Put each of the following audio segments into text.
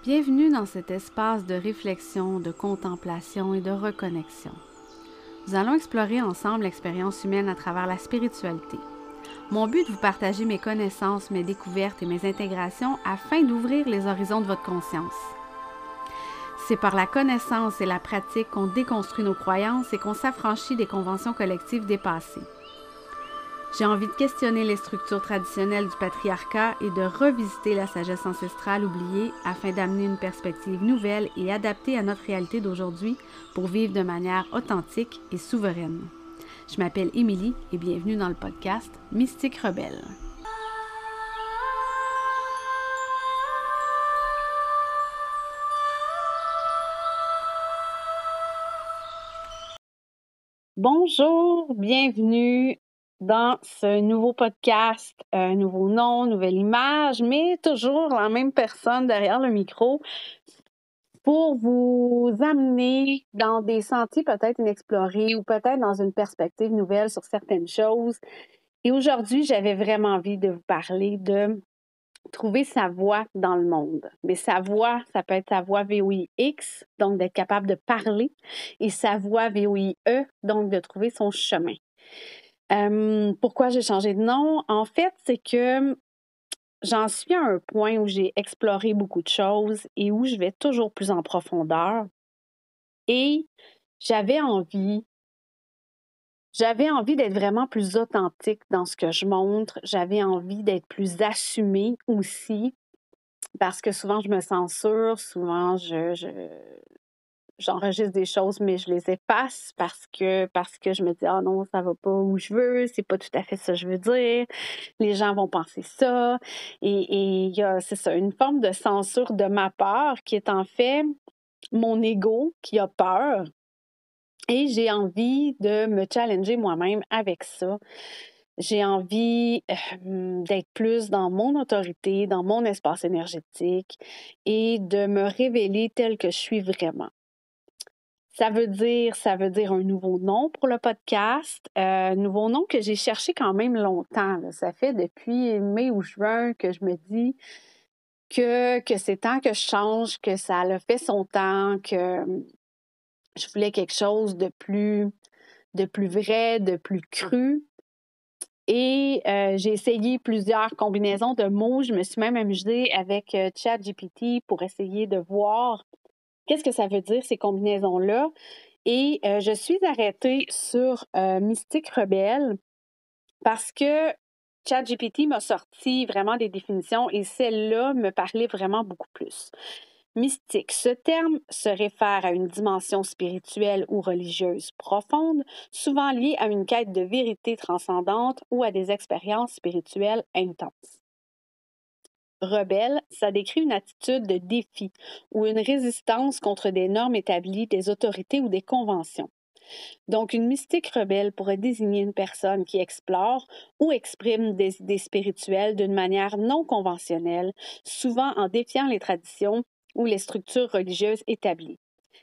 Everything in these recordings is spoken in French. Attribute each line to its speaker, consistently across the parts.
Speaker 1: Bienvenue dans cet espace de réflexion, de contemplation et de reconnexion. Nous allons explorer ensemble l'expérience humaine à travers la spiritualité. Mon but est de vous partager mes connaissances, mes découvertes et mes intégrations afin d'ouvrir les horizons de votre conscience. C'est par la connaissance et la pratique qu'on déconstruit nos croyances et qu'on s'affranchit des conventions collectives dépassées. J'ai envie de questionner les structures traditionnelles du patriarcat et de revisiter la sagesse ancestrale oubliée afin d'amener une perspective nouvelle et adaptée à notre réalité d'aujourd'hui pour vivre de manière authentique et souveraine. Je m'appelle Émilie et bienvenue dans le podcast Mystique Rebelle. Bonjour, bienvenue dans ce nouveau podcast, un nouveau nom, nouvelle image, mais toujours la même personne derrière le micro pour vous amener dans des sentiers peut-être inexplorés ou peut-être dans une perspective nouvelle sur certaines choses. Et aujourd'hui, j'avais vraiment envie de vous parler de trouver sa voix dans le monde. Mais sa voix, ça peut être sa voix VOIX, donc d'être capable de parler, et sa voix VOIE, donc de trouver son chemin. Pourquoi j'ai changé de nom? En fait, c'est que j'en suis à un point où j'ai exploré beaucoup de choses et où je vais toujours plus en profondeur. Et j'avais envie d'être vraiment plus authentique dans ce que je montre. J'avais envie d'être plus assumée aussi parce que souvent je me censure, souvent j'enregistre des choses, mais je les efface parce que je me dis, ah non, ça va pas où je veux, c'est pas tout à fait ça que je veux dire, les gens vont penser ça. Et il y a, c'est ça, une forme de censure de ma part qui est en fait mon ego qui a peur. Et j'ai envie de me challenger moi-même avec ça. J'ai envie d'être plus dans mon autorité, dans mon espace énergétique et de me révéler telle que je suis vraiment. Ça veut dire un nouveau nom pour le podcast, nouveau nom que j'ai cherché quand même longtemps, là. Ça fait depuis mai ou juin que je me dis que c'est temps que je change, que ça a fait son temps, que je voulais quelque chose de plus vrai, de plus cru. Et j'ai essayé plusieurs combinaisons de mots. Je me suis même amusée avec ChatGPT pour essayer de voir qu'est-ce que ça veut dire, ces combinaisons-là. Et je suis arrêtée sur Mystique Rebelle parce que ChatGPT m'a sorti vraiment des définitions et celle-là me parlait vraiment beaucoup plus. Mystique, ce terme se réfère à une dimension spirituelle ou religieuse profonde, souvent liée à une quête de vérité transcendante ou à des expériences spirituelles intenses. Rebelle, ça décrit une attitude de défi ou une résistance contre des normes établies, des autorités ou des conventions. Donc, une mystique rebelle pourrait désigner une personne qui explore ou exprime des idées spirituelles d'une manière non conventionnelle, souvent en défiant les traditions ou les structures religieuses établies.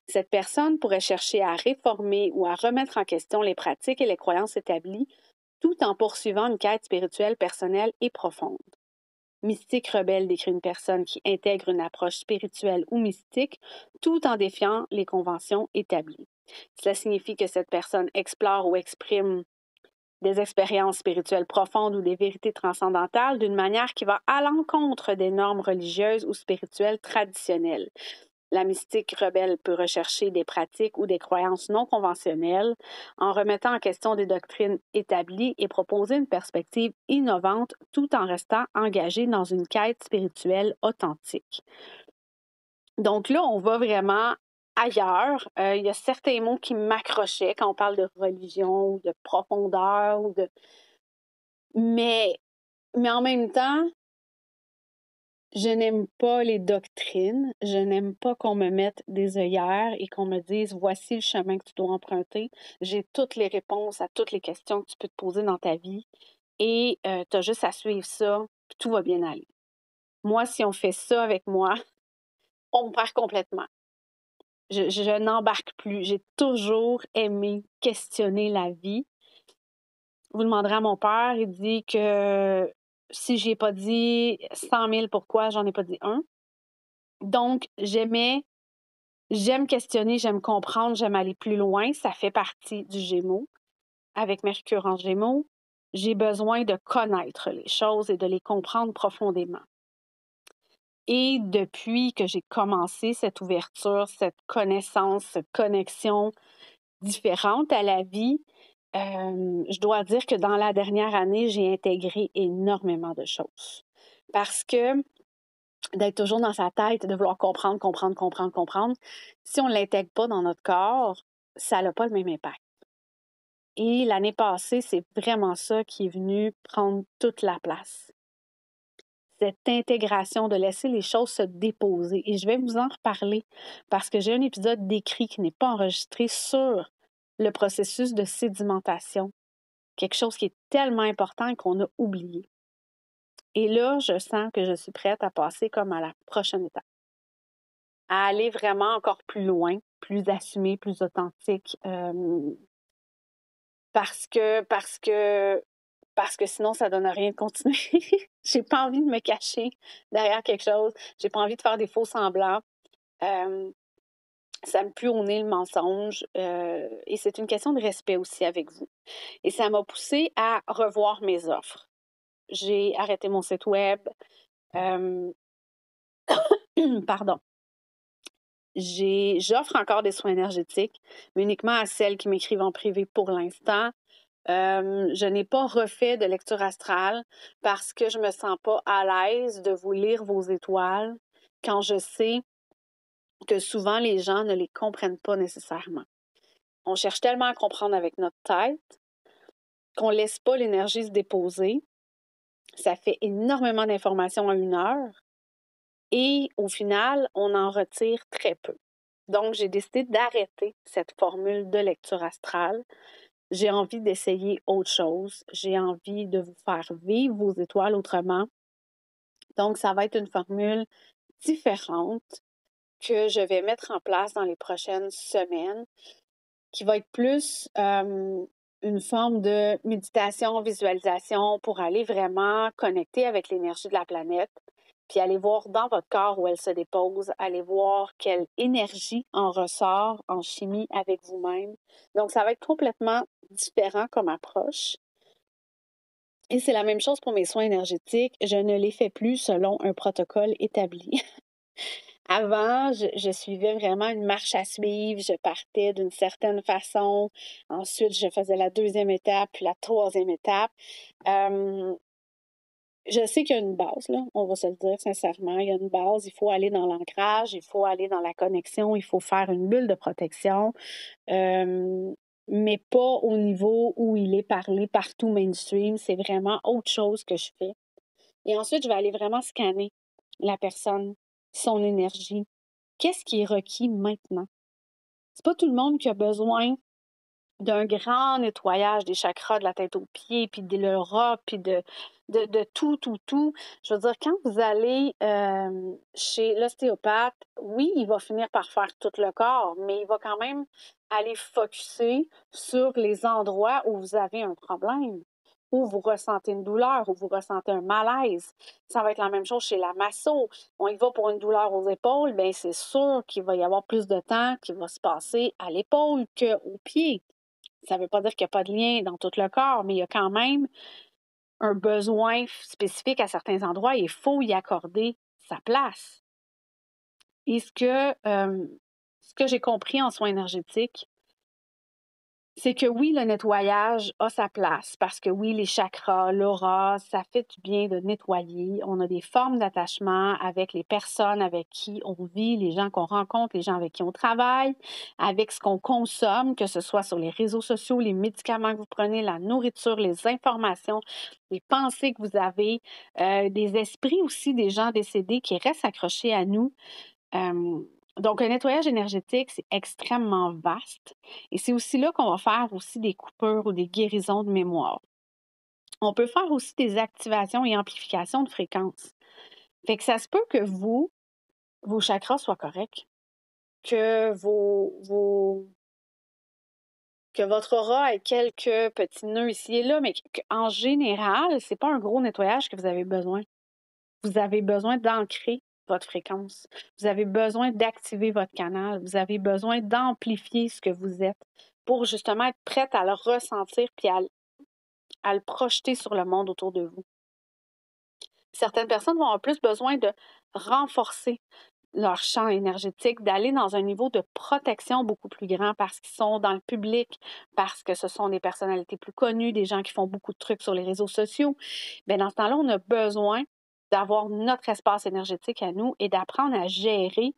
Speaker 1: Cette personne pourrait chercher à réformer ou à remettre en question les pratiques et les croyances établies, tout en poursuivant une quête spirituelle personnelle et profonde. Mystique rebelle décrit une personne qui intègre une approche spirituelle ou mystique tout en défiant les conventions établies. Cela signifie que cette personne explore ou exprime des expériences spirituelles profondes ou des vérités transcendantales d'une manière qui va à l'encontre des normes religieuses ou spirituelles traditionnelles. La mystique rebelle peut rechercher des pratiques ou des croyances non conventionnelles en remettant en question des doctrines établies et proposer une perspective innovante tout en restant engagé dans une quête spirituelle authentique. Donc là, on va vraiment ailleurs. Il y a certains mots qui m'accrochaient quand on parle de religion ou de profondeur mais en même temps, je n'aime pas les doctrines, je n'aime pas qu'on me mette des œillères et qu'on me dise voici le chemin que tu dois emprunter. J'ai toutes les réponses à toutes les questions que tu peux te poser dans ta vie et tu as juste à suivre ça, puis tout va bien aller. Moi, si on fait ça avec moi, on me perd complètement. Je n'embarque plus. J'ai toujours aimé questionner la vie. Vous demanderez à mon père, il dit que si j'ai pas dit 100 000 pourquoi, j'en ai pas dit un. Donc, j'aime questionner, j'aime comprendre, j'aime aller plus loin. Ça fait partie du Gémeaux. Avec Mercure en Gémeaux, j'ai besoin de connaître les choses et de les comprendre profondément. Et depuis que j'ai commencé cette ouverture, cette connaissance, cette connexion différente à la vie, je dois dire que dans la dernière année, j'ai intégré énormément de choses. Parce que d'être toujours dans sa tête, de vouloir comprendre, si on ne l'intègre pas dans notre corps, ça n'a pas le même impact. Et l'année passée, c'est vraiment ça qui est venu prendre toute la place. Cette intégration, de laisser les choses se déposer. Et je vais vous en reparler parce que j'ai un épisode d'écrit qui n'est pas enregistré sur le processus de sédimentation. Quelque chose qui est tellement important qu'on a oublié. Et là, je sens que je suis prête à passer comme à la prochaine étape. À aller vraiment encore plus loin, plus assumé, plus authentique. Parce que sinon, ça donne à rien de continuer. J'ai pas envie de me cacher derrière quelque chose. J'ai pas envie de faire des faux semblants. Ça me pue au nez le mensonge. Et c'est une question de respect aussi avec vous. Et ça m'a poussée à revoir mes offres. J'ai arrêté mon site web. Pardon. J'offre encore des soins énergétiques, mais uniquement à celles qui m'écrivent en privé pour l'instant. Je n'ai pas refait de lecture astrale parce que je me sens pas à l'aise de vous lire vos étoiles quand je sais que souvent les gens ne les comprennent pas nécessairement. On cherche tellement à comprendre avec notre tête qu'on laisse pas l'énergie se déposer. Ça fait énormément d'informations en 1 heure et au final, on en retire très peu. Donc, j'ai décidé d'arrêter cette formule de lecture astrale. J'ai envie d'essayer autre chose. J'ai envie de vous faire vivre vos étoiles autrement. Donc, ça va être une formule différente que je vais mettre en place dans les prochaines semaines, qui va être plus une forme de méditation, visualisation pour aller vraiment connecter avec l'énergie de la planète, puis aller voir dans votre corps où elle se dépose, aller voir quelle énergie en ressort en chimie avec vous-même. Donc, ça va être complètement différent comme approche. Et c'est la même chose pour mes soins énergétiques. Je ne les fais plus selon un protocole établi. Avant, je suivais vraiment une marche à suivre. Je partais d'une certaine façon. Ensuite, je faisais la 2e étape, puis la 3e étape. Je sais qu'il y a une base, là, on va se le dire sincèrement. Il y a une base. Il faut aller dans l'ancrage, il faut aller dans la connexion, il faut faire une bulle de protection. Mais pas au niveau où il est parlé partout mainstream. C'est vraiment autre chose que je fais. Et ensuite, je vais aller vraiment scanner la personne, son énergie. Qu'est-ce qui est requis maintenant? C'est pas tout le monde qui a besoin d'un grand nettoyage des chakras de la tête aux pieds, puis de l'aura, puis de tout. Je veux dire, quand vous allez chez l'ostéopathe, oui, il va finir par faire tout le corps, mais il va quand même aller focusser sur les endroits où vous avez un problème, où vous ressentez une douleur, où vous ressentez un malaise. Ça va être la même chose chez la masso. On y va pour une douleur aux épaules, bien c'est sûr qu'il va y avoir plus de temps qui va se passer à l'épaule qu'au pied. Ça ne veut pas dire qu'il n'y a pas de lien dans tout le corps, mais il y a quand même un besoin spécifique à certains endroits et il faut y accorder sa place. Et ce que j'ai compris en soins énergétiques, c'est que oui, le nettoyage a sa place parce que oui, les chakras, l'aura, ça fait du bien de nettoyer. On a des formes d'attachement avec les personnes avec qui on vit, les gens qu'on rencontre, les gens avec qui on travaille, avec ce qu'on consomme, que ce soit sur les réseaux sociaux, les médicaments que vous prenez, la nourriture, les informations, les pensées que vous avez, des esprits aussi des gens décédés qui restent accrochés à nous. Donc, un nettoyage énergétique, c'est extrêmement vaste. Et c'est aussi là qu'on va faire aussi des coupures ou des guérisons de mémoire. On peut faire aussi des activations et amplifications de fréquences. Fait que ça se peut que vos chakras soient corrects, que que votre aura ait quelques petits nœuds ici et là, mais en général, c'est pas un gros nettoyage que vous avez besoin. Vous avez besoin d'ancrer votre fréquence. Vous avez besoin d'activer votre canal. Vous avez besoin d'amplifier ce que vous êtes pour justement être prête à le ressentir puis à le projeter sur le monde autour de vous. Certaines personnes vont avoir plus besoin de renforcer leur champ énergétique, d'aller dans un niveau de protection beaucoup plus grand parce qu'ils sont dans le public, parce que ce sont des personnalités plus connues, des gens qui font beaucoup de trucs sur les réseaux sociaux. Bien, dans ce temps-là, on a besoin d'avoir notre espace énergétique à nous et d'apprendre à gérer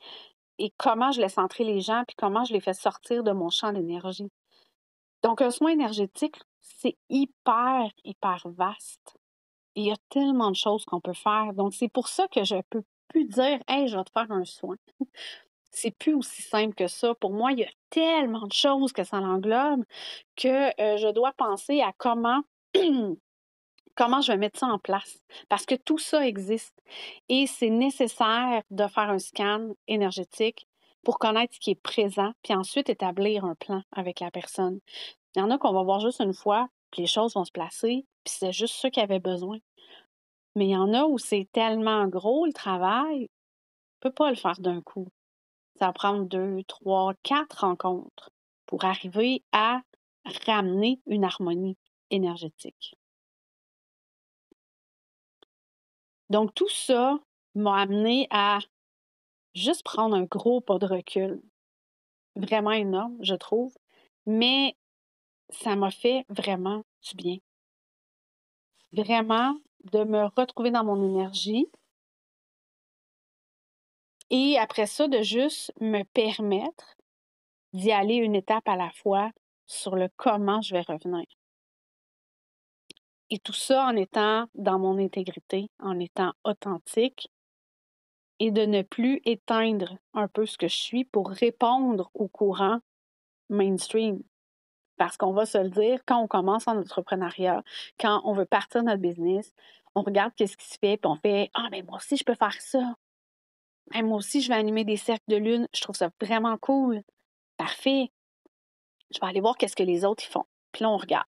Speaker 1: et comment je laisse entrer les gens puis comment je les fais sortir de mon champ d'énergie. Donc, un soin énergétique, c'est hyper, hyper vaste. Il y a tellement de choses qu'on peut faire. Donc, c'est pour ça que je ne peux plus dire « Hey, je vais te faire un soin ». C'est plus aussi simple que ça. Pour moi, il y a tellement de choses que ça l'englobe que je dois penser à comment je vais mettre ça en place. Parce que tout ça existe. Et c'est nécessaire de faire un scan énergétique pour connaître ce qui est présent, puis ensuite établir un plan avec la personne. Il y en a qu'on va voir juste une fois, puis les choses vont se placer, puis c'est juste ça qu'il y avait besoin. Mais il y en a où c'est tellement gros le travail, on ne peut pas le faire d'un coup. Ça va prendre 2, 3, 4 rencontres pour arriver à ramener une harmonie énergétique. Donc, tout ça m'a amené à juste prendre un gros pas de recul. Vraiment énorme, je trouve. Mais ça m'a fait vraiment du bien. Vraiment de me retrouver dans mon énergie. Et après ça, de juste me permettre d'y aller une étape à la fois sur le comment je vais revenir. Et tout ça en étant dans mon intégrité, en étant authentique et de ne plus éteindre un peu ce que je suis pour répondre au courant mainstream. Parce qu'on va se le dire, quand on commence en entrepreneuriat, quand on veut partir notre business, on regarde qu'est-ce qui se fait, puis on fait « Ah, mais moi aussi, je peux faire ça. Moi aussi, je vais animer des cercles de lune. Je trouve ça vraiment cool. Parfait. Je vais aller voir qu'est-ce que les autres ils font. » Puis là, on regarde,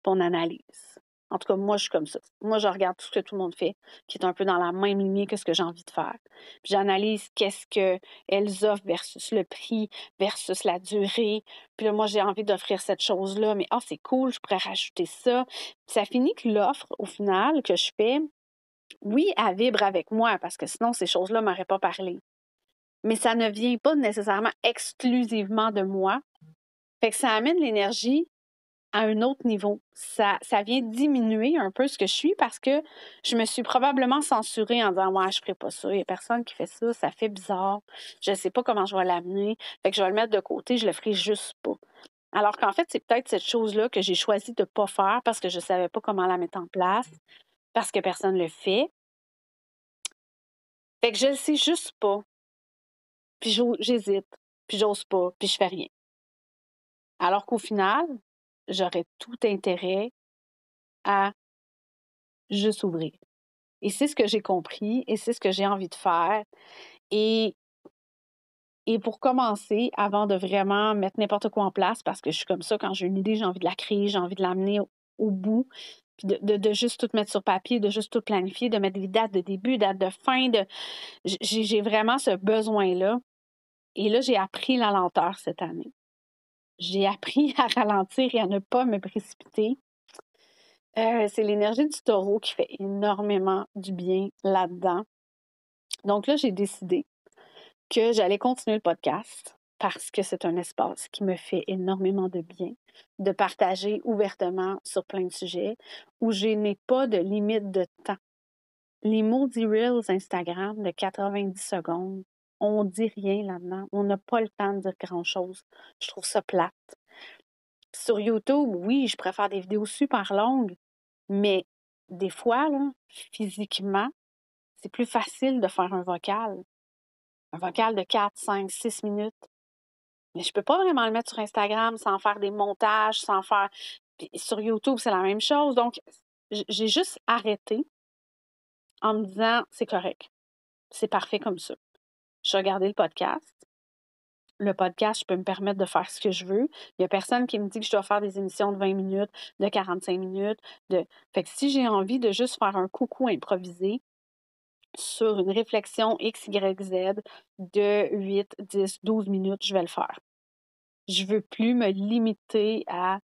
Speaker 1: puis on analyse. En tout cas, moi, je suis comme ça. Moi, je regarde tout ce que tout le monde fait, qui est un peu dans la même lignée que ce que j'ai envie de faire. Puis j'analyse qu'est-ce qu'elles offrent versus le prix, versus la durée. Puis là, moi, j'ai envie d'offrir cette chose-là, mais c'est cool, je pourrais rajouter ça. Puis ça finit que l'offre, au final, que je fais, oui, elle vibre avec moi, parce que sinon, ces choses-là ne m'auraient pas parlé. Mais ça ne vient pas nécessairement exclusivement de moi. Fait que ça amène l'énergie à un autre niveau. Ça vient diminuer un peu ce que je suis parce que je me suis probablement censurée en disant « Ouais, je ne ferai pas ça. Il n'y a personne qui fait ça. Ça fait bizarre. Je ne sais pas comment je vais l'amener. Fait que je vais le mettre de côté. Je le ferai juste pas. » Alors qu'en fait, c'est peut-être cette chose-là que j'ai choisi de ne pas faire parce que je ne savais pas comment la mettre en place, parce que personne ne le fait. Fait que je ne le sais juste pas. Puis j'hésite. Puis j'ose pas. Puis je fais rien. Alors qu'au final, j'aurais tout intérêt à juste ouvrir. Et c'est ce que j'ai compris et c'est ce que j'ai envie de faire. Et pour commencer, avant de vraiment mettre n'importe quoi en place, parce que je suis comme ça, quand j'ai une idée, j'ai envie de la créer, j'ai envie de l'amener au bout, puis de juste tout mettre sur papier, de juste tout planifier, de mettre des dates de début, dates de fin. J'ai vraiment ce besoin-là. Et là, j'ai appris la lenteur cette année. J'ai appris à ralentir et à ne pas me précipiter. C'est l'énergie du taureau qui fait énormément du bien là-dedans. Donc là, j'ai décidé que j'allais continuer le podcast parce que c'est un espace qui me fait énormément de bien, de partager ouvertement sur plein de sujets où je n'ai pas de limite de temps. Les maudits Reels Instagram de 90 secondes, on dit rien là-dedans. On n'a pas le temps de dire grand-chose. Je trouve ça plate. Sur YouTube, oui, je préfère des vidéos super longues, mais des fois, là, physiquement, c'est plus facile de faire un vocal. Un vocal de 4, 5, 6 minutes. Mais je ne peux pas vraiment le mettre sur Instagram sans faire des montages, sans faire... Puis sur YouTube, c'est la même chose. Donc, j'ai juste arrêté en me disant, c'est correct. C'est parfait comme ça. Je regardais le podcast. Le podcast, je peux me permettre de faire ce que je veux. Il n'y a personne qui me dit que je dois faire des émissions de 20 minutes, de 45 minutes. Fait que si j'ai envie de juste faire un coucou improvisé, sur une réflexion X, Y, Z de 8, 10, 12 minutes, je vais le faire. Je veux plus me limiter à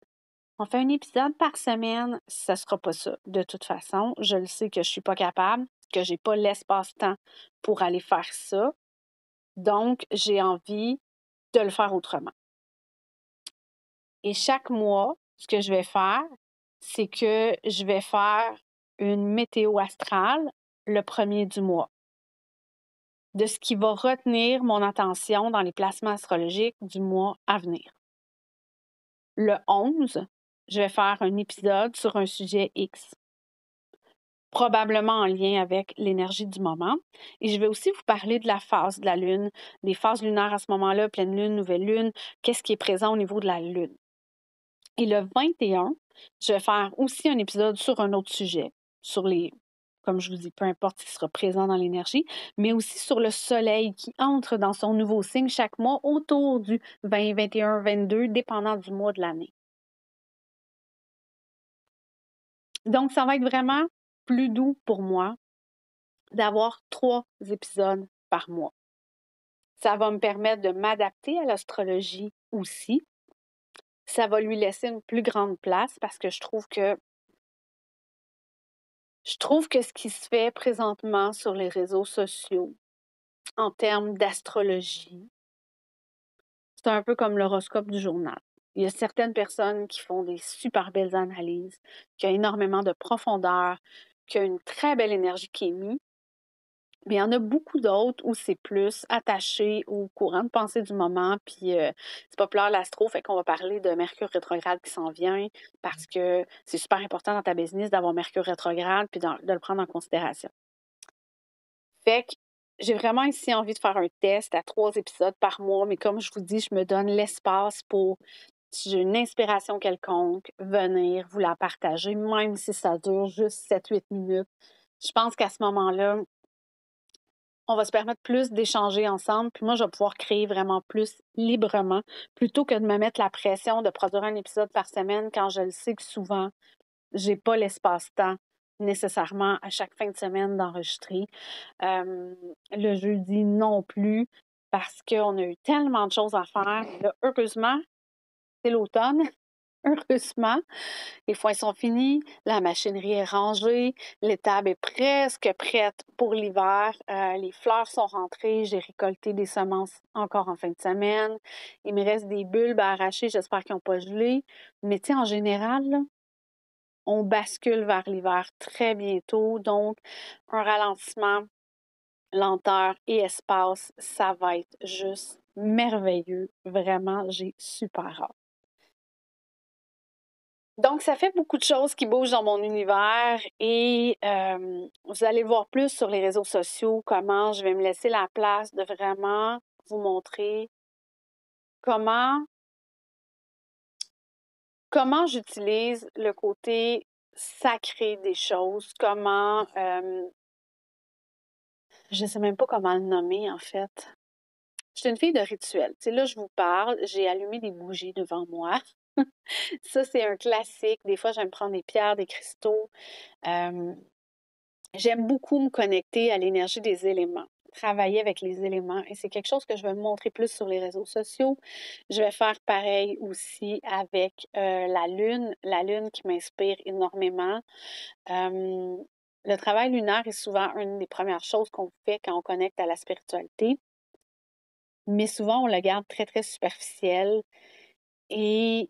Speaker 1: on fait un épisode par semaine, ça sera pas ça. De toute façon, je le sais que je suis pas capable, que j'ai pas l'espace-temps pour aller faire ça. Donc, j'ai envie de le faire autrement. Et chaque mois, ce que je vais faire, c'est que je vais faire une météo astrale le premier du mois de ce qui va retenir mon attention dans les placements astrologiques du mois à venir. Le 11, je vais faire un épisode sur un sujet X, probablement en lien avec l'énergie du moment. Et je vais aussi vous parler de la phase de la Lune, des phases lunaires à ce moment-là, pleine Lune, nouvelle Lune, qu'est-ce qui est présent au niveau de la Lune. Et le 21, je vais faire aussi un épisode sur un autre sujet, sur les, comme je vous dis, peu importe qui sera présent dans l'énergie, mais aussi sur le soleil qui entre dans son nouveau signe chaque mois autour du 20, 21, 22, dépendant du mois de l'année. Donc, ça va être vraiment plus doux pour moi d'avoir 3 épisodes par mois. Ça va me permettre de m'adapter à l'astrologie aussi. Ça va lui laisser une plus grande place parce que je trouve que ce qui se fait présentement sur les réseaux sociaux en termes d'astrologie, c'est un peu comme l'horoscope du journal. Il y a certaines personnes qui font des super belles analyses, qui ont énormément de profondeur, qui ont une très belle énergie qui est mise. Mais il y en a beaucoup d'autres où c'est plus attaché au courant de pensée du moment, puis c'est populaire l'astro, fait qu'on va parler de Mercure rétrograde qui s'en vient, parce que c'est super important dans ta business d'avoir Mercure rétrograde, puis de le prendre en considération. Fait que j'ai vraiment ici envie de faire un test à 3 épisodes par mois, mais comme je vous dis, je me donne l'espace pour, si j'ai une inspiration quelconque, venir vous la partager, même si ça dure juste 7-8 minutes. Je pense qu'à ce moment-là, on va se permettre plus d'échanger ensemble, puis moi, je vais pouvoir créer vraiment plus librement, plutôt que de me mettre la pression de produire un épisode par semaine quand je le sais que souvent, j'ai pas l'espace-temps nécessairement à chaque fin de semaine d'enregistrer. Le jeudi non plus, parce qu'on a eu tellement de choses à faire. Là, heureusement, c'est l'automne. Heureusement, les foins sont finis, la machinerie est rangée, l'étable est presque prête pour l'hiver, les fleurs sont rentrées, j'ai récolté des semences encore en fin de semaine. Il me reste des bulbes à arracher, j'espère qu'ils n'ont pas gelé. Mais tu sais, en général, là, on bascule vers l'hiver très bientôt, donc un ralentissement, lenteur et espace, ça va être juste merveilleux. Vraiment, j'ai super hâte. Donc, ça fait beaucoup de choses qui bougent dans mon univers et vous allez le voir plus sur les réseaux sociaux, comment je vais me laisser la place de vraiment vous montrer comment j'utilise le côté sacré des choses, comment, je ne sais même pas comment le nommer en fait. Je suis une fille de rituel. Tu sais, là, je vous parle, j'ai allumé des bougies devant moi. Ça, c'est un classique. Des fois, j'aime prendre des pierres, des cristaux. J'aime beaucoup me connecter à l'énergie des éléments, travailler avec les éléments. Et c'est quelque chose que je vais montrer plus sur les réseaux sociaux. Je vais faire pareil aussi avec la Lune qui m'inspire énormément. Le travail lunaire est souvent une des premières choses qu'on fait quand on connecte à la spiritualité. Mais souvent, on le garde très, très superficiel. Et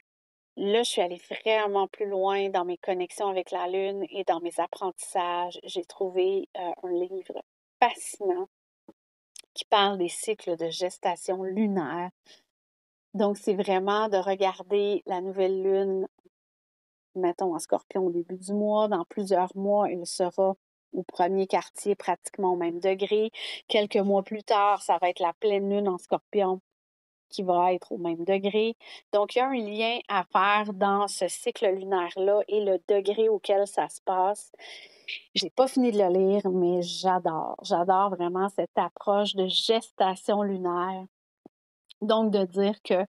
Speaker 1: là, je suis allée vraiment plus loin dans mes connexions avec la Lune et dans mes apprentissages. J'ai trouvé un livre fascinant qui parle des cycles de gestation lunaire. Donc, c'est vraiment de regarder la nouvelle Lune, mettons en Scorpion au début du mois. Dans plusieurs mois, elle sera au premier quartier, pratiquement au même degré. Quelques mois plus tard, ça va être la pleine Lune en Scorpion qui va être au même degré. Donc, il y a un lien à faire dans ce cycle lunaire-là et le degré auquel ça se passe. J'ai pas fini de le lire, mais j'adore. J'adore vraiment cette approche de gestation lunaire. Donc, de dire que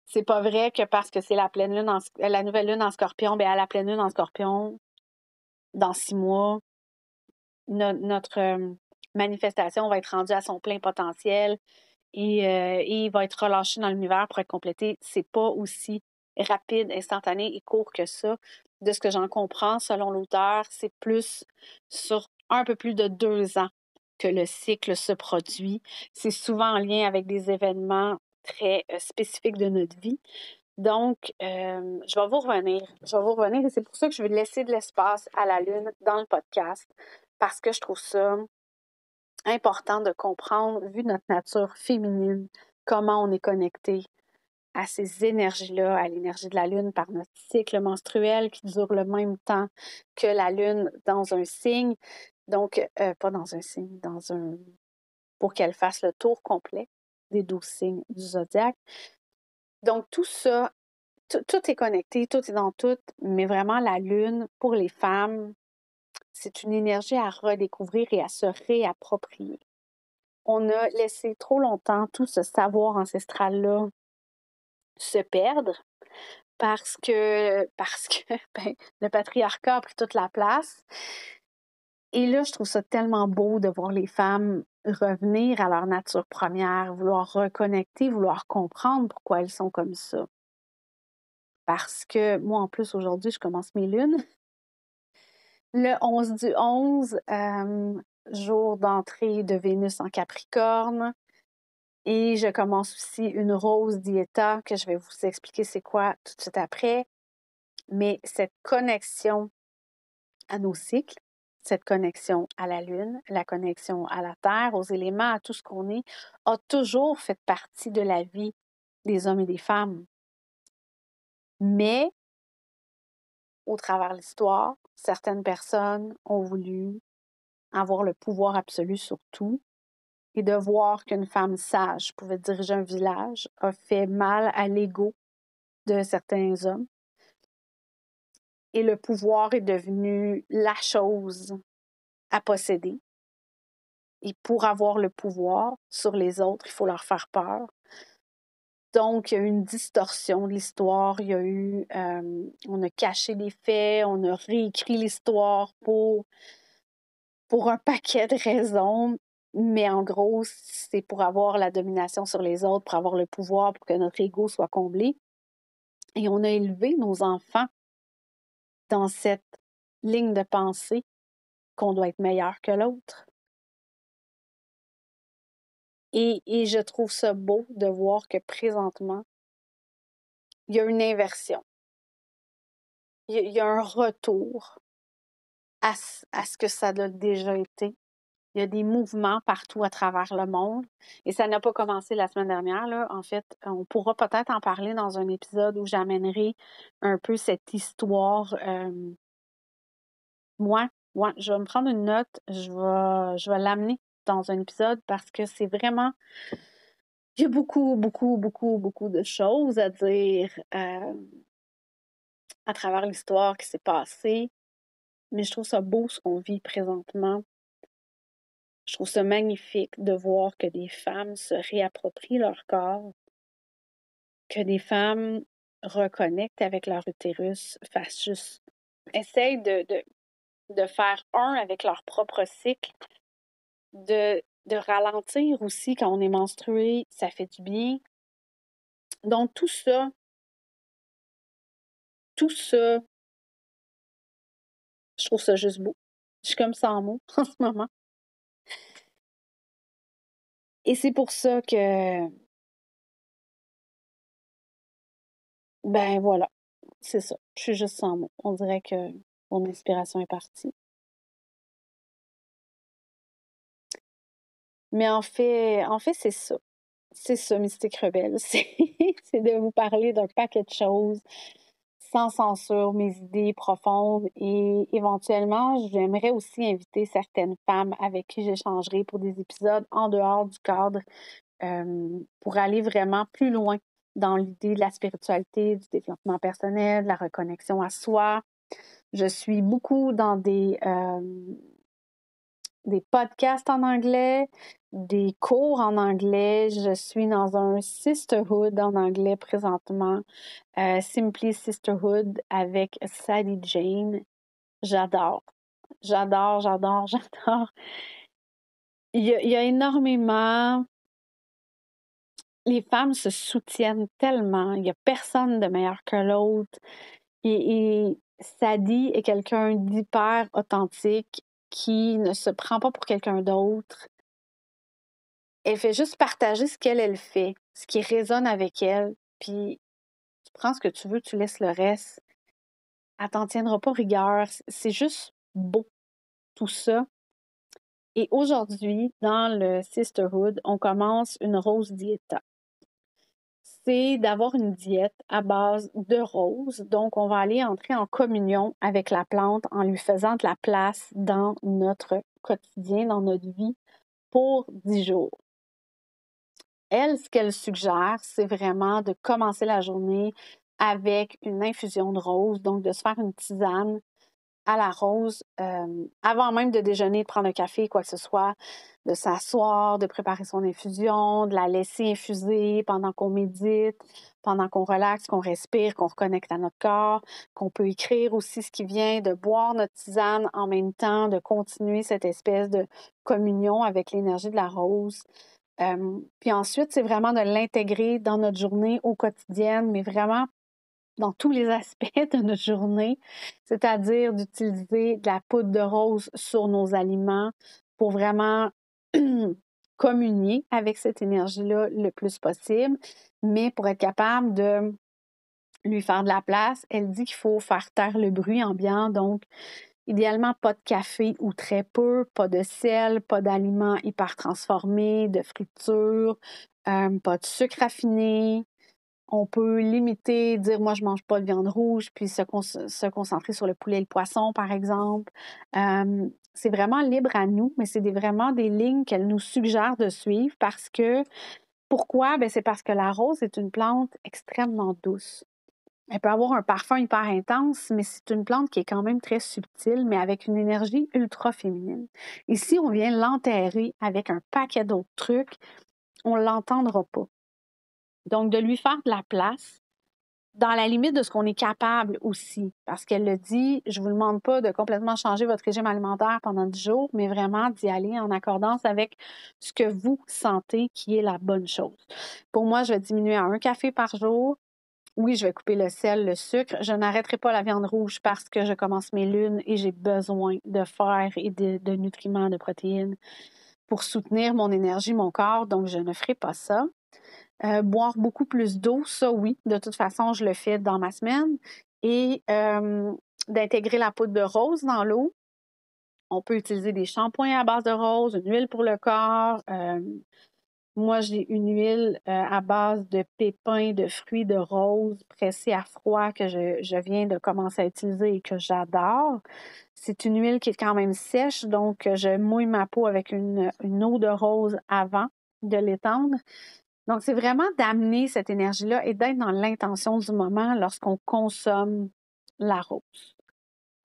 Speaker 1: c'est pas vrai que parce que c'est la pleine lune, la nouvelle lune en Scorpion, bien à la pleine lune en Scorpion, dans 6 mois, notre manifestation va être rendue à son plein potentiel et va être relâché dans l'univers pour être complété. C'est pas aussi rapide, instantané et court que ça. De ce que j'en comprends, selon l'auteur, c'est plus sur un peu plus de 2 ans que le cycle se produit. C'est souvent en lien avec des événements très spécifiques de notre vie. Donc, je vais vous revenir. Et c'est pour ça que je vais laisser de l'espace à la Lune dans le podcast parce que je trouve ça important de comprendre, vu notre nature féminine, comment on est connecté à ces énergies-là, à l'énergie de la Lune par notre cycle menstruel qui dure le même temps que la Lune dans un signe. Donc, pas dans un signe, pour qu'elle fasse le tour complet des 12 signes du zodiaque. Donc, tout ça, tout est connecté, tout est dans tout, mais vraiment la Lune, pour les femmes, c'est une énergie à redécouvrir et à se réapproprier. On a laissé trop longtemps tout ce savoir ancestral-là se perdre parce que ben, le patriarcat a pris toute la place. Et là, je trouve ça tellement beau de voir les femmes revenir à leur nature première, vouloir reconnecter, vouloir comprendre pourquoi elles sont comme ça. Parce que moi, en plus, aujourd'hui, je commence mes lunes. Le 11 du 11, jour d'entrée de Vénus en Capricorne. Et je commence aussi une rose diéta que je vais vous expliquer c'est quoi tout de suite après. Mais cette connexion à nos cycles, cette connexion à la Lune, la connexion à la Terre, aux éléments, à tout ce qu'on est, a toujours fait partie de la vie des hommes et des femmes. Mais, au travers de l'histoire, certaines personnes ont voulu avoir le pouvoir absolu sur tout et de voir qu'une femme sage pouvait diriger un village a fait mal à l'ego de certains hommes. Et le pouvoir est devenu la chose à posséder. Et pour avoir le pouvoir sur les autres, il faut leur faire peur. Donc, il y a eu une distorsion de l'histoire. Il y a eu, on a caché les faits, on a réécrit l'histoire pour un paquet de raisons. Mais en gros, c'est pour avoir la domination sur les autres, pour avoir le pouvoir, pour que notre ego soit comblé. Et on a élevé nos enfants dans cette ligne de pensée qu'on doit être meilleur que l'autre. Et je trouve ça beau de voir que présentement, il y a une inversion. Il y a un retour à ce que ça a déjà été. Il y a des mouvements partout à travers le monde. Et ça n'a pas commencé la semaine dernière, là. En fait, on pourra peut-être en parler dans un épisode où j'amènerai un peu cette histoire. Moi, je vais me prendre une note. Je vais l'amener dans un épisode parce que c'est vraiment... Il y a beaucoup, beaucoup, beaucoup, beaucoup de choses à dire à travers l'histoire qui s'est passée. Mais je trouve ça beau ce qu'on vit présentement. Je trouve ça magnifique de voir que des femmes se réapproprient leur corps, que des femmes reconnectent avec leur utérus, fassent juste, essayent de faire un avec leur propre cycle, de ralentir aussi quand on est menstrué, ça fait du bien. Donc tout ça, je trouve ça juste beau. Je suis comme sans mots en ce moment. Et c'est pour ça que, ben voilà, c'est ça. Je suis juste sans mots. On dirait que mon inspiration est partie. Mais en fait, c'est ça. C'est ça, Mystique Rebelle. C'est de vous parler d'un paquet de choses sans censure, mes idées profondes et éventuellement, j'aimerais aussi inviter certaines femmes avec qui j'échangerai pour des épisodes en dehors du cadre pour aller vraiment plus loin dans l'idée de la spiritualité, du développement personnel, de la reconnexion à soi. Je suis beaucoup dans des podcasts en anglais, des cours en anglais. Je suis dans un sisterhood en anglais présentement, Simply Sisterhood avec Sadie Jane. J'adore. J'adore, j'adore, j'adore. Il y a énormément... Les femmes se soutiennent tellement. Il n'y a personne de meilleur que l'autre. Et Sadie est quelqu'un d'hyper authentique qui ne se prend pas pour quelqu'un d'autre. Elle fait juste partager ce qu'elle fait, ce qui résonne avec elle. Puis tu prends ce que tu veux, tu laisses le reste. Elle t'en tiendra pas rigueur. C'est juste beau, tout ça. Et aujourd'hui, dans le Sisterhood, on commence une rose dieta. C'est d'avoir une diète à base de roses. Donc, on va aller entrer en communion avec la plante en lui faisant de la place dans notre quotidien, dans notre vie, pour 10 jours. Elle, ce qu'elle suggère, c'est vraiment de commencer la journée avec une infusion de rose, donc de se faire une tisane à la rose avant même de déjeuner, de prendre un café, quoi que ce soit, de s'asseoir, de préparer son infusion, de la laisser infuser pendant qu'on médite, pendant qu'on relaxe, qu'on respire, qu'on reconnecte à notre corps, qu'on peut écrire aussi ce qui vient, de boire notre tisane en même temps, de continuer cette espèce de communion avec l'énergie de la rose. Puis ensuite, c'est vraiment de l'intégrer dans notre journée au quotidien, mais vraiment dans tous les aspects de notre journée, c'est-à-dire d'utiliser de la poudre de rose sur nos aliments pour vraiment communier avec cette énergie-là le plus possible, mais pour être capable de lui faire de la place, elle dit qu'il faut faire taire le bruit ambiant, donc idéalement pas de café ou très peu, pas de sel, pas d'aliments hyper transformés, de friture, pas de sucre raffiné. On peut limiter, dire moi je mange pas de viande rouge, puis se concentrer sur le poulet et le poisson, par exemple. C'est vraiment libre à nous, mais c'est vraiment des lignes qu'elle nous suggère de suivre parce que, pourquoi? C'est parce que la rose est une plante extrêmement douce. Elle peut avoir un parfum hyper intense, mais c'est une plante qui est quand même très subtile, mais avec une énergie ultra féminine. Ici, on vient l'enterrer avec un paquet d'autres trucs, on ne l'entendra pas. Donc, de lui faire de la place, dans la limite de ce qu'on est capable aussi, parce qu'elle le dit, je vous demande pas de complètement changer votre régime alimentaire pendant 10 jours, mais vraiment d'y aller en accordance avec ce que vous sentez qui est la bonne chose. Pour moi, je vais diminuer à 1 café par jour. Oui, je vais couper le sel, le sucre. Je n'arrêterai pas la viande rouge parce que je commence mes lunes et j'ai besoin de fer et de nutriments, de protéines pour soutenir mon énergie, mon corps, donc je ne ferai pas ça. Boire beaucoup plus d'eau, ça oui, de toute façon, je le fais dans ma semaine. Et d'intégrer la poudre de rose dans l'eau. On peut utiliser des shampoings à base de rose, une huile pour le corps. Moi, j'ai une huile à base de pépins, de fruits de rose pressés à froid que je viens de commencer à utiliser et que j'adore. C'est une huile qui est quand même sèche, donc je mouille ma peau avec une eau de rose avant de l'étendre. Donc, c'est vraiment d'amener cette énergie-là et d'être dans l'intention du moment lorsqu'on consomme la rose.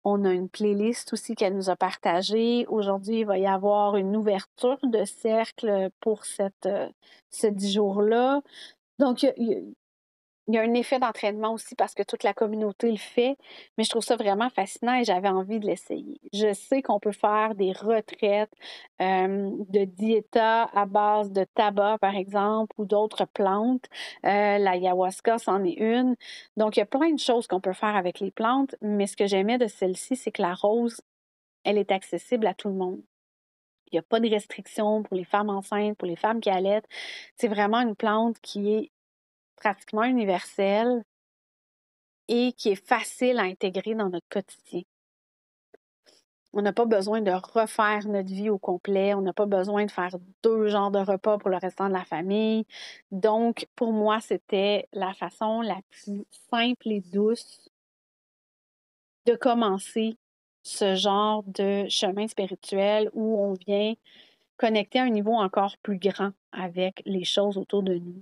Speaker 1: On a une playlist aussi qu'elle nous a partagée. Aujourd'hui, il va y avoir une ouverture de cercle pour ce 10 jours-là. Donc, il y a un effet d'entraînement aussi parce que toute la communauté le fait, mais je trouve ça vraiment fascinant et j'avais envie de l'essayer. Je sais qu'on peut faire des retraites de diéta à base de tabac, par exemple, ou d'autres plantes. L'ayahuasca, c'en est une. Donc, il y a plein de choses qu'on peut faire avec les plantes, mais ce que j'aimais de celle-ci, c'est que la rose, elle est accessible à tout le monde. Il n'y a pas de restrictions pour les femmes enceintes, pour les femmes qui allaitent. C'est vraiment une plante qui est pratiquement universelle et qui est facile à intégrer dans notre quotidien. On n'a pas besoin de refaire notre vie au complet. On n'a pas besoin de faire 2 genres de repas pour le restant de la famille. Donc, pour moi, c'était la façon la plus simple et douce de commencer ce genre de chemin spirituel où on vient connecter à un niveau encore plus grand avec les choses autour de nous.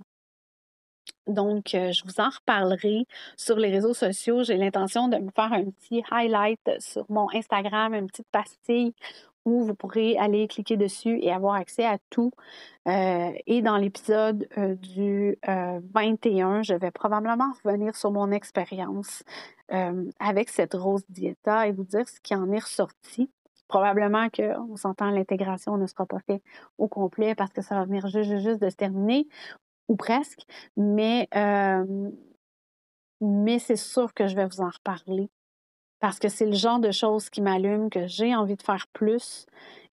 Speaker 1: Donc, je vous en reparlerai sur les réseaux sociaux. J'ai l'intention de me faire un petit highlight sur mon Instagram, une petite pastille où vous pourrez aller cliquer dessus et avoir accès à tout. Et dans l'épisode du 21, je vais probablement revenir sur mon expérience avec cette rose diéta et vous dire ce qui en est ressorti. Probablement qu'on s'entend, l'intégration ne sera pas faite au complet parce que ça va venir juste de se terminer, ou presque. Mais c'est sûr que je vais vous en reparler parce que c'est le genre de choses qui m'allument, que j'ai envie de faire plus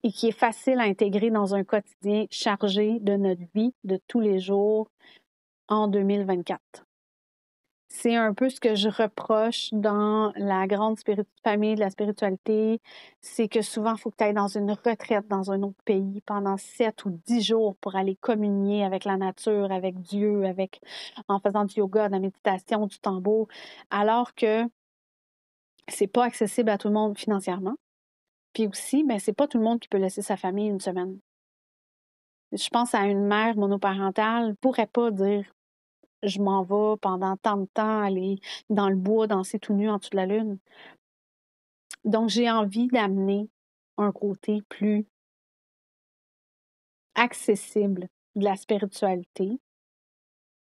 Speaker 1: et qui est facile à intégrer dans un quotidien chargé de notre vie de tous les jours en 2024. C'est un peu ce que je reproche dans la grande famille de la spiritualité, c'est que souvent, il faut que tu ailles dans une retraite dans un autre pays pendant 7 ou 10 jours pour aller communier avec la nature, avec Dieu, en faisant du yoga, de la méditation, du tambour, alors que c'est pas accessible à tout le monde financièrement. Puis aussi, c'est pas tout le monde qui peut laisser sa famille une semaine. Je pense à une mère monoparentale, pourrait pas dire je m'en vais pendant tant de temps aller dans le bois, danser tout nu en dessous de la lune. Donc, j'ai envie d'amener un côté plus accessible de la spiritualité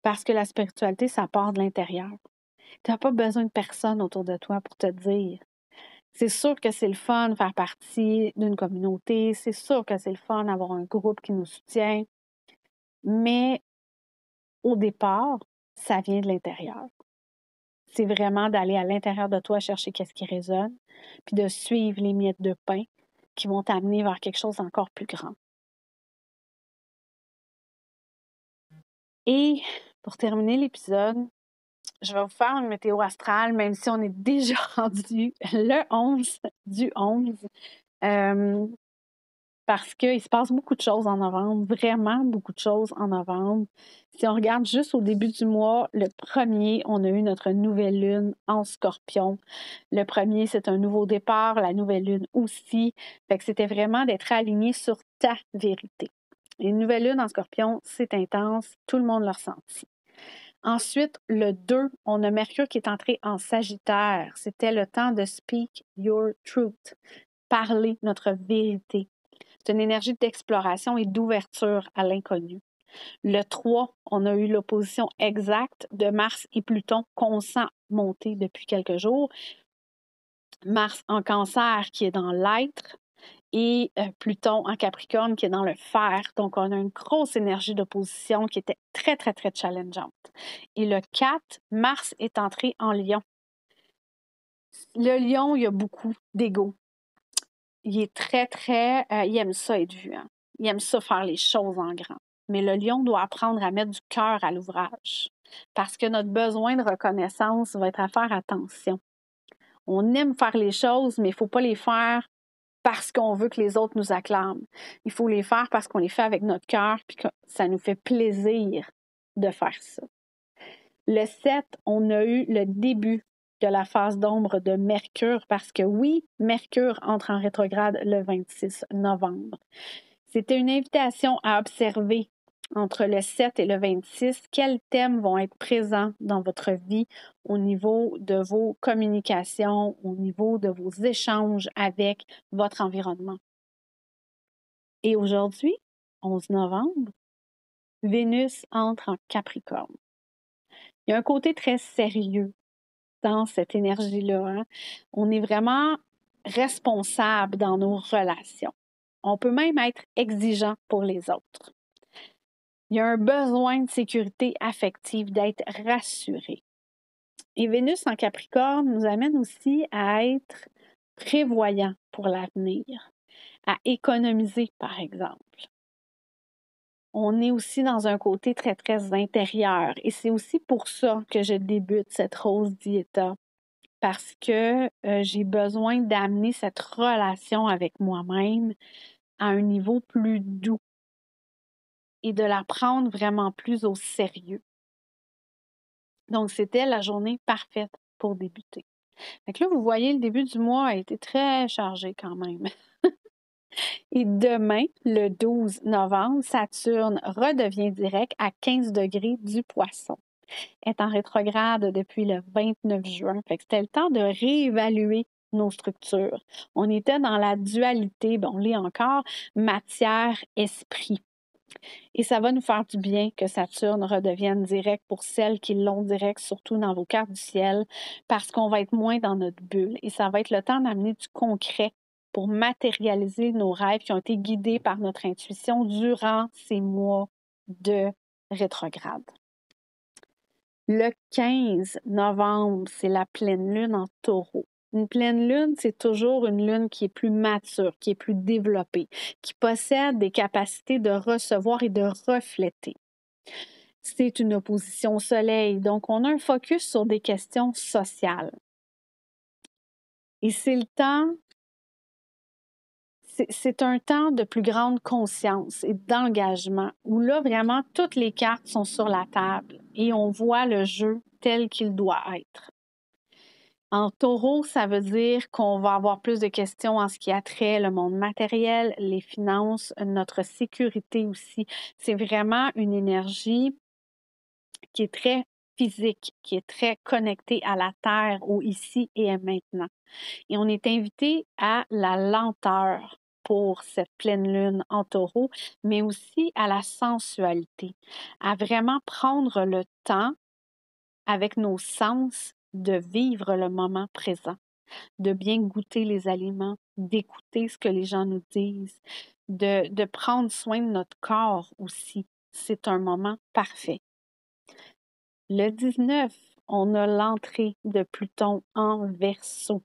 Speaker 1: parce que la spiritualité, ça part de l'intérieur. Tu n'as pas besoin de personne autour de toi pour te dire. C'est sûr que c'est le fun de faire partie d'une communauté, c'est sûr que c'est le fun d'avoir un groupe qui nous soutient, mais au départ, ça vient de l'intérieur. C'est vraiment d'aller à l'intérieur de toi chercher qu'est-ce qui résonne, puis de suivre les miettes de pain qui vont t'amener vers quelque chose d'encore plus grand. Et pour terminer l'épisode, je vais vous faire une météo astrale, même si on est déjà rendu le 11 du 11. Parce qu'il se passe beaucoup de choses en novembre, vraiment beaucoup de choses en novembre. Si on regarde juste au début du mois, le 1er, on a eu notre nouvelle lune en Scorpion. Le 1er, c'est un nouveau départ, la nouvelle lune aussi. Fait que c'était vraiment d'être aligné sur ta vérité. Une nouvelle lune en Scorpion, c'est intense, tout le monde l'a ressenti. Ensuite, le 2, on a Mercure qui est entré en Sagittaire. C'était le temps de speak your truth, parler notre vérité. C'est une énergie d'exploration et d'ouverture à l'inconnu. Le 3, on a eu l'opposition exacte de Mars et Pluton qu'on sent monter depuis quelques jours. Mars en Cancer qui est dans l'être et Pluton en Capricorne qui est dans le fer. Donc, on a une grosse énergie d'opposition qui était très, très, très challengeante. Et le 4, Mars est entré en Lion. Le Lion, il y a beaucoup d'ego. Il est très, très... il aime ça être vu. Hein? Il aime ça faire les choses en grand. Mais le Lion doit apprendre à mettre du cœur à l'ouvrage. Parce que notre besoin de reconnaissance va être à faire attention. On aime faire les choses, mais il ne faut pas les faire parce qu'on veut que les autres nous acclament. Il faut les faire parce qu'on les fait avec notre cœur et que ça nous fait plaisir de faire ça. Le 7, on a eu le début de la phase d'ombre de Mercure parce que oui, Mercure entre en rétrograde le 26 novembre. C'était une invitation à observer entre le 7 et le 26 quels thèmes vont être présents dans votre vie au niveau de vos communications, au niveau de vos échanges avec votre environnement. Et aujourd'hui, 11 novembre, Vénus entre en Capricorne. Il y a un côté très sérieux dans cette énergie-là. Hein? On est vraiment responsable dans nos relations. On peut même être exigeant pour les autres. Il y a un besoin de sécurité affective, d'être rassuré. Et Vénus en Capricorne nous amène aussi à être prévoyant pour l'avenir, à économiser, par exemple. On est aussi dans un côté très, très intérieur. Et c'est aussi pour ça que je débute cette Rose Dieta, parce que j'ai besoin d'amener cette relation avec moi-même à un niveau plus doux et de la prendre vraiment plus au sérieux. Donc, c'était la journée parfaite pour débuter. Fait que là, vous voyez, le début du mois a été très chargé quand même. Et demain, le 12 novembre, Saturne redevient direct à 15 degrés du Poisson. Elle est en rétrograde depuis le 29 juin. Fait que c'était le temps de réévaluer nos structures. On était dans la dualité, on l'est encore, matière-esprit. Et ça va nous faire du bien que Saturne redevienne direct pour celles qui l'ont direct, surtout dans vos cartes du ciel, parce qu'on va être moins dans notre bulle. Et ça va être le temps d'amener du concret pour matérialiser nos rêves qui ont été guidés par notre intuition durant ces mois de rétrograde. Le 15 novembre, c'est la pleine lune en Taureau. Une pleine lune, c'est toujours une lune qui est plus mature, qui est plus développée, qui possède des capacités de recevoir et de refléter. C'est une opposition au soleil, donc on a un focus sur des questions sociales. Et c'est le temps, c'est un temps de plus grande conscience et d'engagement, où là, vraiment, toutes les cartes sont sur la table et on voit le jeu tel qu'il doit être. En Taureau, ça veut dire qu'on va avoir plus de questions en ce qui a trait le monde matériel, les finances, notre sécurité aussi. C'est vraiment une énergie qui est très physique, qui est très connectée à la terre, au ici et à maintenant. Et on est invité à la lenteur pour cette pleine lune en Taureau, mais aussi à la sensualité, à vraiment prendre le temps avec nos sens de vivre le moment présent, de bien goûter les aliments, d'écouter ce que les gens nous disent, de prendre soin de notre corps aussi. C'est un moment parfait. Le 19, on a l'entrée de Pluton en Verseau.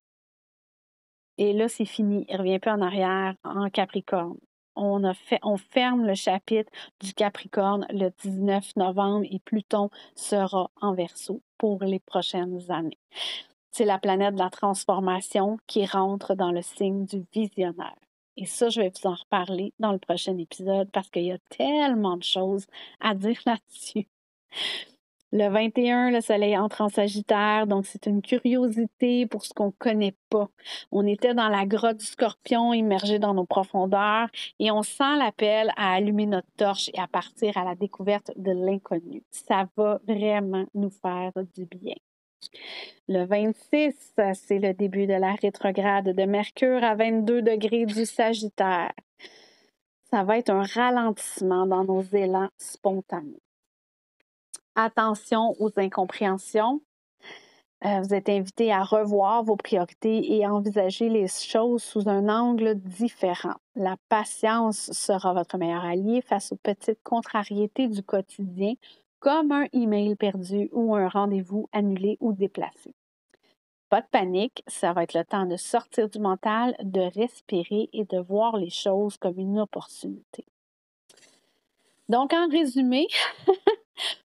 Speaker 1: Et là, c'est fini. Il ne revient pas en arrière en Capricorne. On ferme le chapitre du Capricorne le 19 novembre et Pluton sera en Verseau pour les prochaines années. C'est la planète de la transformation qui rentre dans le signe du visionnaire. Et ça, je vais vous en reparler dans le prochain épisode parce qu'il y a tellement de choses à dire là-dessus. Le 21, le soleil entre en Sagittaire, donc c'est une curiosité pour ce qu'on ne connaît pas. On était dans la grotte du Scorpion, immergé dans nos profondeurs, et on sent l'appel à allumer notre torche et à partir à la découverte de l'inconnu. Ça va vraiment nous faire du bien. Le 26, c'est le début de la rétrograde de Mercure à 22 degrés du Sagittaire. Ça va être un ralentissement dans nos élans spontanés. Attention aux incompréhensions. Vous êtes invité à revoir vos priorités et à envisager les choses sous un angle différent. La patience sera votre meilleur allié face aux petites contrariétés du quotidien, comme un email perdu ou un rendez-vous annulé ou déplacé. Pas de panique, ça va être le temps de sortir du mental, de respirer et de voir les choses comme une opportunité. Donc, en résumé,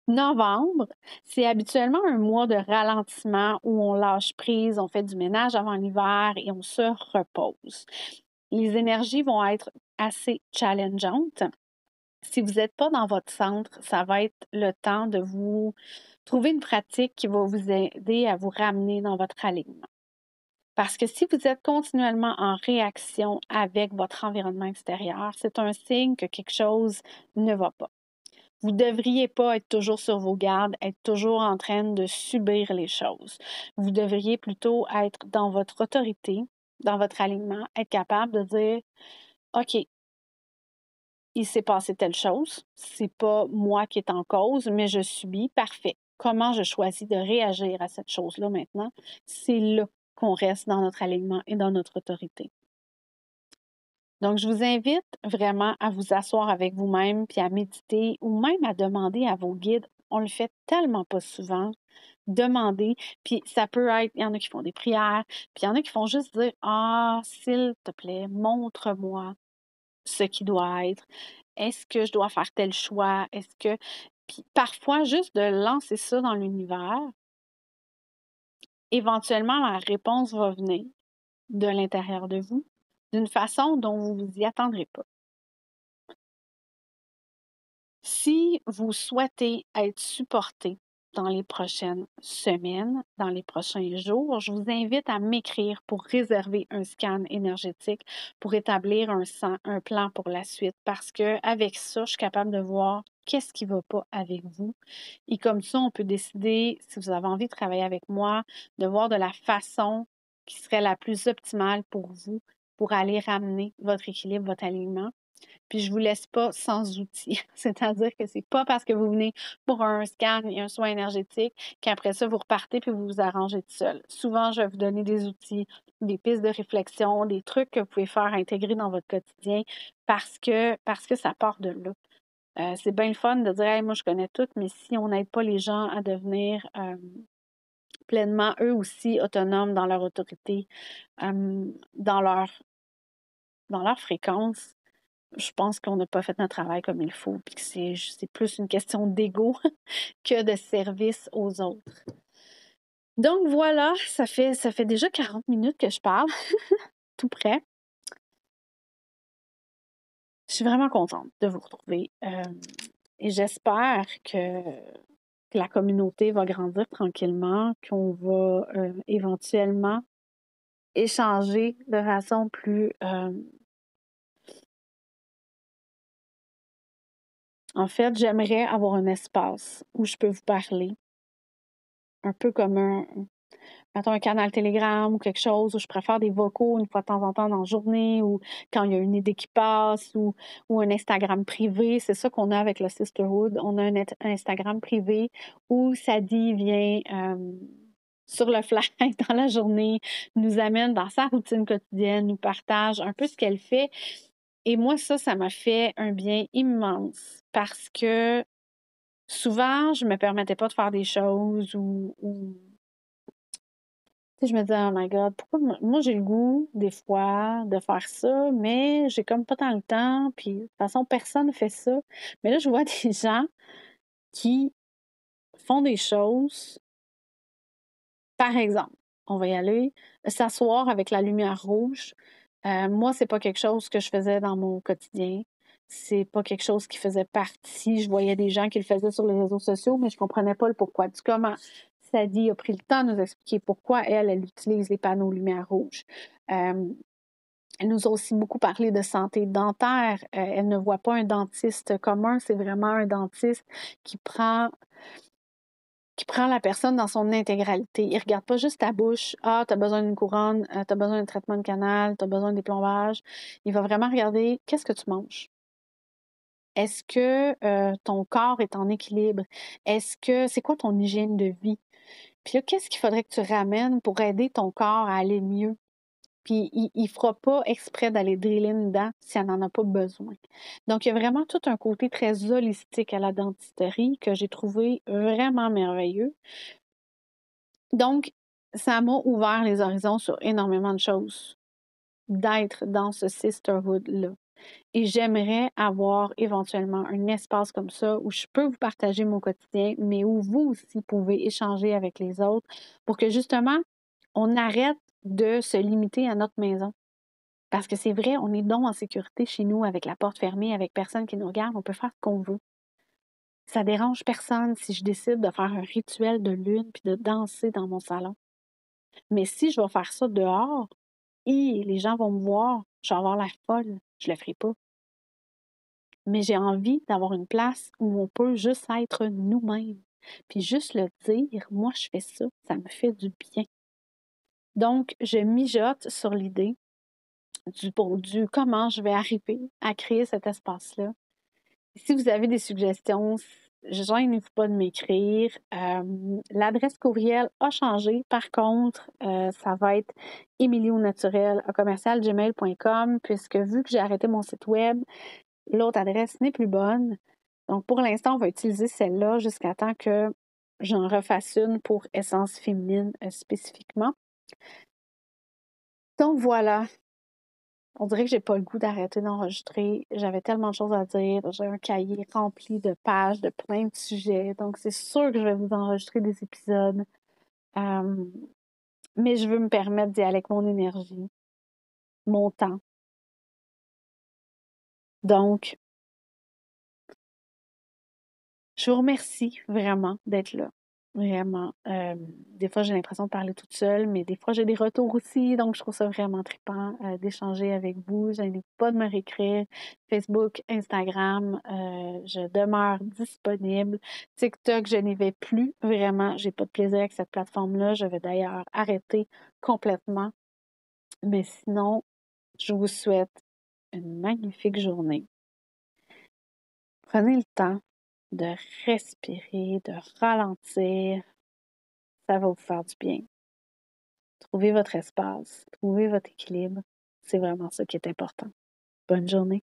Speaker 1: novembre, c'est habituellement un mois de ralentissement où on lâche prise, on fait du ménage avant l'hiver et on se repose. Les énergies vont être assez challengeantes. Si vous n'êtes pas dans votre centre, ça va être le temps de vous trouver une pratique qui va vous aider à vous ramener dans votre alignement. Parce que si vous êtes continuellement en réaction avec votre environnement extérieur, c'est un signe que quelque chose ne va pas. Vous ne devriez pas être toujours sur vos gardes, être toujours en train de subir les choses. Vous devriez plutôt être dans votre autorité, dans votre alignement, être capable de dire OK, il s'est passé telle chose, c'est pas moi qui est en cause, mais je subis, parfait. Comment je choisis de réagir à cette chose-là maintenant? C'est là qu'on reste dans notre alignement et dans notre autorité. Donc, je vous invite vraiment à vous asseoir avec vous-même, puis à méditer ou même à demander à vos guides. On le fait tellement pas souvent. Demander, puis ça peut être, il y en a qui font des prières, puis il y en a qui font juste dire « Ah, s'il te plaît, montre-moi ce qui doit être. Est-ce que je dois faire tel choix? Est-ce que… » Puis parfois, juste de lancer ça dans l'univers, éventuellement, la réponse va venir de l'intérieur de vous d'une façon dont vous ne vous y attendrez pas. Si vous souhaitez être supporté dans les prochaines semaines, dans les prochains jours, je vous invite à m'écrire pour réserver un scan énergétique pour établir un plan pour la suite parce qu'avec ça, je suis capable de voir qu'est-ce qui ne va pas avec vous. Et comme ça, on peut décider, si vous avez envie de travailler avec moi, de voir de la façon qui serait la plus optimale pour vous pour aller ramener votre équilibre, votre alignement. Puis je ne vous laisse pas sans outils. C'est-à-dire que c'est pas parce que vous venez pour un scan et un soin énergétique qu'après ça, vous repartez puis vous vous arrangez tout seul. Souvent, je vais vous donner des outils des pistes de réflexion, des trucs que vous pouvez faire intégrer dans votre quotidien parce que ça part de là. C'est bien le fun de dire hey, moi je connais tout, mais si on n'aide pas les gens à devenir pleinement eux aussi autonomes dans leur autorité, dans leur fréquence, je pense qu'on n'a pas fait notre travail comme il faut, puis que c'est plus une question d'ego que de service aux autres. Donc voilà, ça fait déjà 40 minutes que je parle, tout près. Je suis vraiment contente de vous retrouver et j'espère que la communauté va grandir tranquillement, qu'on va éventuellement échanger de façon plus... En fait, j'aimerais avoir un espace où je peux vous parler, un peu comme mettons un canal Telegram ou quelque chose où je préfère des vocaux une fois de temps en temps dans la journée ou quand il y a une idée qui passe ou un Instagram privé. C'est ça qu'on a avec le Sisterhood. On a un Instagram privé où Sadie vient sur le fly dans la journée, nous amène dans sa routine quotidienne, nous partage un peu ce qu'elle fait. Et moi, ça m'a fait un bien immense parce que souvent, je me permettais pas de faire des choses ou tu sais, je me disais, oh my God, pourquoi moi j'ai le goût, des fois, de faire ça, mais j'ai comme pas tant le temps, puis de toute façon, personne ne fait ça. Mais là, je vois des gens qui font des choses, par exemple, on va y aller, s'asseoir avec la lumière rouge. Moi, c'est pas quelque chose que je faisais dans mon quotidien. C'est pas quelque chose qui faisait partie. Je voyais des gens qui le faisaient sur les réseaux sociaux, mais je comprenais pas le pourquoi. Du comment Sadie a pris le temps de nous expliquer pourquoi elle utilise les panneaux lumière rouge. Elle nous a aussi beaucoup parlé de santé dentaire. Elle ne voit pas un dentiste commun, c'est vraiment un dentiste qui prend la personne dans son intégralité. Il ne regarde pas juste ta bouche. Ah, tu as besoin d'une couronne, tu as besoin d'un traitement de canal, tu as besoin des plombages. Il va vraiment regarder qu'est-ce que tu manges. Est-ce que ton corps est en équilibre? C'est quoi ton hygiène de vie? Puis là, qu'est-ce qu'il faudrait que tu ramènes pour aider ton corps à aller mieux? Puis il ne fera pas exprès d'aller driller dedans si elle n'en a pas besoin. Donc, il y a vraiment tout un côté très holistique à la dentisterie que j'ai trouvé vraiment merveilleux. Donc, ça m'a ouvert les horizons sur énormément de choses d'être dans ce sisterhood-là. Et j'aimerais avoir éventuellement un espace comme ça où je peux vous partager mon quotidien, mais où vous aussi pouvez échanger avec les autres pour que justement, on arrête de se limiter à notre maison. Parce que c'est vrai, on est donc en sécurité chez nous avec la porte fermée, avec personne qui nous regarde, on peut faire ce qu'on veut. Ça dérange personne si je décide de faire un rituel de lune puis de danser dans mon salon. Mais si je vais faire ça dehors, et les gens vont me voir, je vais avoir l'air folle, je le ferai pas. Mais j'ai envie d'avoir une place où on peut juste être nous-mêmes. Puis juste le dire, moi je fais ça, ça me fait du bien. Donc, je mijote sur l'idée du comment je vais arriver à créer cet espace-là. Si vous avez des suggestions, gênez-vous pas de m'écrire. L'adresse courriel a changé. Par contre, ça va être emilionaturel@gmail.com puisque vu que j'ai arrêté mon site web, l'autre adresse n'est plus bonne. Donc, pour l'instant, on va utiliser celle-là jusqu'à temps que j'en refasse une pour Essence féminine spécifiquement. Donc, voilà. On dirait que j'ai pas le goût d'arrêter d'enregistrer. J'avais tellement de choses à dire. J'ai un cahier rempli de pages, de plein de sujets. Donc, c'est sûr que je vais vous enregistrer des épisodes. Mais je veux me permettre d'y aller avec mon énergie, mon temps. Donc, je vous remercie vraiment d'être là. Vraiment. Des fois, j'ai l'impression de parler toute seule, mais des fois, j'ai des retours aussi. Donc, je trouve ça vraiment trippant d'échanger avec vous. Je n'ai pas de me réécrire. Facebook, Instagram, je demeure disponible. TikTok, je n'y vais plus vraiment. J'ai pas de plaisir avec cette plateforme-là. Je vais d'ailleurs arrêter complètement. Mais sinon, je vous souhaite une magnifique journée. Prenez le temps de respirer, de ralentir. Ça va vous faire du bien. trouvez votre espace, trouvez votre équilibre. C'est vraiment ça qui est important. Bonne journée.